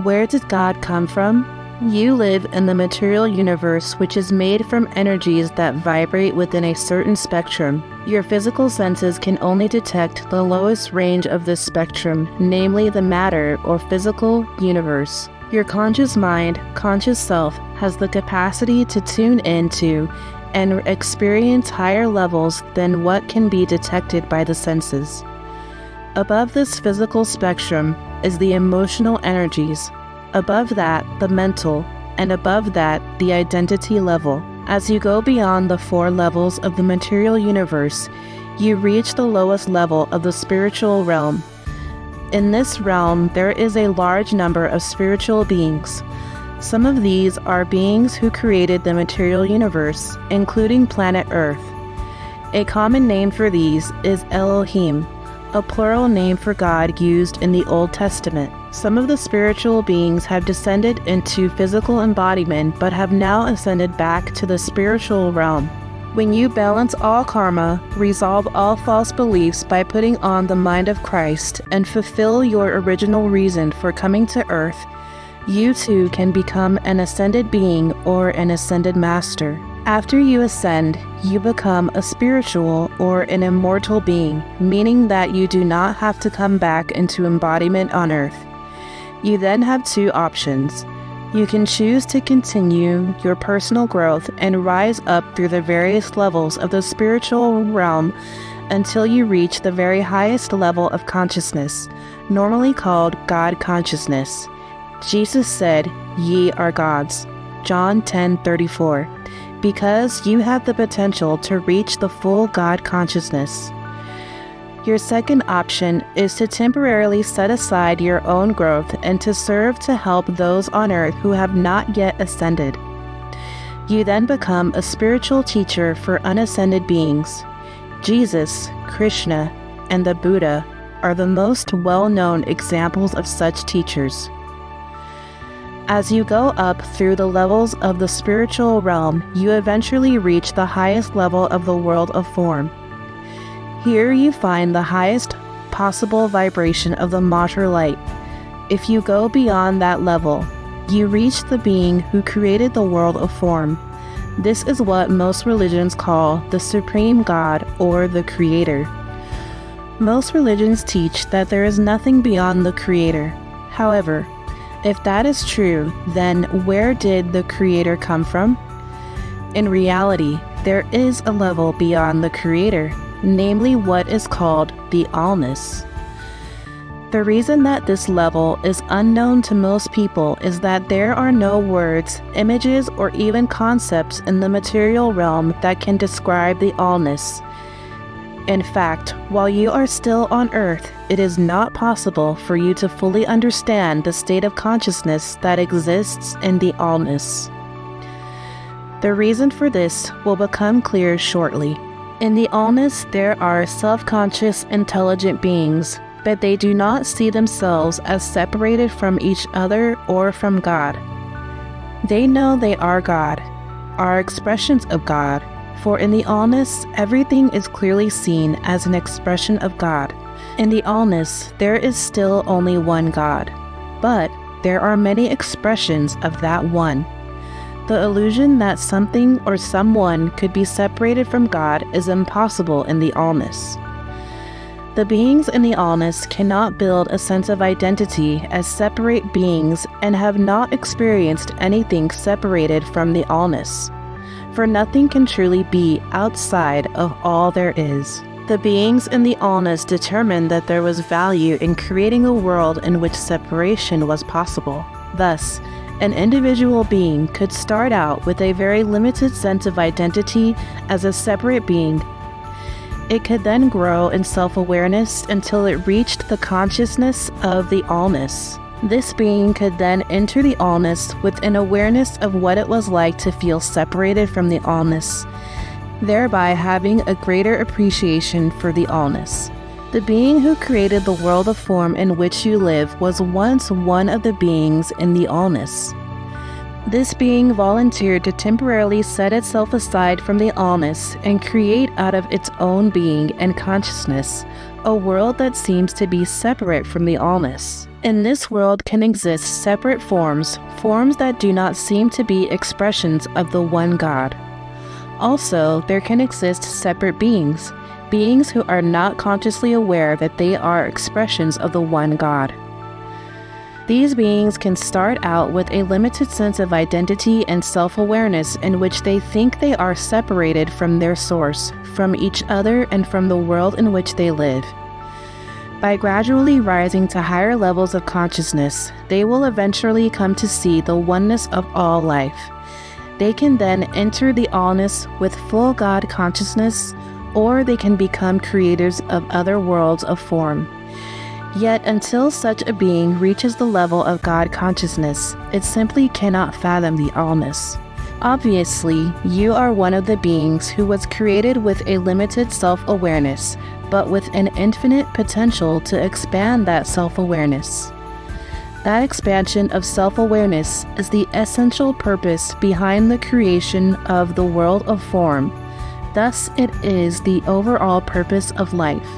Where did God come from? You live in the material universe, which is made from energies that vibrate within a certain spectrum. Your physical senses can only detect the lowest range of this spectrum, namely the matter or physical universe. Your conscious mind, conscious self, has the capacity to tune into and experience higher levels than what can be detected by the senses. Above this physical spectrum is the emotional energies. Above that, the mental, and above that, the identity level. As you go beyond the 4 levels of the material universe, you reach the lowest level of the spiritual realm. In this realm, there is a large number of spiritual beings. Some of these are beings who created the material universe, including planet Earth. A common name for these is Elohim, a plural name for God used in the Old Testament. Some of the spiritual beings have descended into physical embodiment but have now ascended back to the spiritual realm. When you balance all karma, resolve all false beliefs by putting on the mind of Christ, and fulfill your original reason for coming to Earth, you too can become an ascended being or an ascended master. After you ascend, you become a spiritual or an immortal being, meaning that you do not have to come back into embodiment on Earth. You then have 2 options. You can choose to continue your personal growth and rise up through the various levels of the spiritual realm until you reach the very highest level of consciousness, normally called God consciousness. Jesus said, "Ye are gods." John 10:34. Because you have the potential to reach the full God consciousness. Your second option is to temporarily set aside your own growth and to serve to help those on Earth who have not yet ascended. You then become a spiritual teacher for unascended beings. Jesus, Krishna, and the Buddha are the most well-known examples of such teachers. As you go up through the levels of the spiritual realm, you eventually reach the highest level of the world of form. Here you find the highest possible vibration of the mater light. If you go beyond that level, you reach the being who created the world of form. This is what most religions call the Supreme God or the Creator. Most religions teach that there is nothing beyond the Creator. However, if that is true, then where did the Creator come from? In reality, there is a level beyond the Creator, namely what is called the Allness. The reason that this level is unknown to most people is that there are no words, images, or even concepts in the material realm that can describe the Allness. In fact, while you are still on Earth, it is not possible for you to fully understand the state of consciousness that exists in the Allness. The reason for this will become clear shortly. In the Allness, there are self-conscious, intelligent beings, but they do not see themselves as separated from each other or from God. They know they are God, are expressions of God, for in the Allness, everything is clearly seen as an expression of God. In the Allness, there is still only one God, but there are many expressions of that one. The illusion that something or someone could be separated from God is impossible in the Allness. The beings in the Allness cannot build a sense of identity as separate beings and have not experienced anything separated from the Allness. For nothing can truly be outside of all there is. The beings in the Allness determined that there was value in creating a world in which separation was possible. Thus, an individual being could start out with a very limited sense of identity as a separate being. It could then grow in self-awareness until it reached the consciousness of the Allness. This being could then enter the Allness with an awareness of what it was like to feel separated from the Allness, thereby having a greater appreciation for the Allness. The being who created the world of form in which you live was once one of the beings in the Allness. This being volunteered to temporarily set itself aside from the Allness and create out of its own being and consciousness a world that seems to be separate from the allness. In this world can exist separate forms that do not seem to be expressions of the one God. Also, there can exist separate beings who are not consciously aware that they are expressions of the one God. These beings can start out with a limited sense of identity and self-awareness in which they think they are separated from their source, from each other, and from the world in which they live. By gradually rising to higher levels of consciousness, they will eventually come to see the oneness of all life. They can then enter the allness with full God consciousness, or they can become creators of other worlds of form. Yet until such a being reaches the level of God consciousness, it simply cannot fathom the allness. Obviously, you are one of the beings who was created with a limited self-awareness, but with an infinite potential to expand that self-awareness. That expansion of self-awareness is the essential purpose behind the creation of the world of form. Thus, it is the overall purpose of life.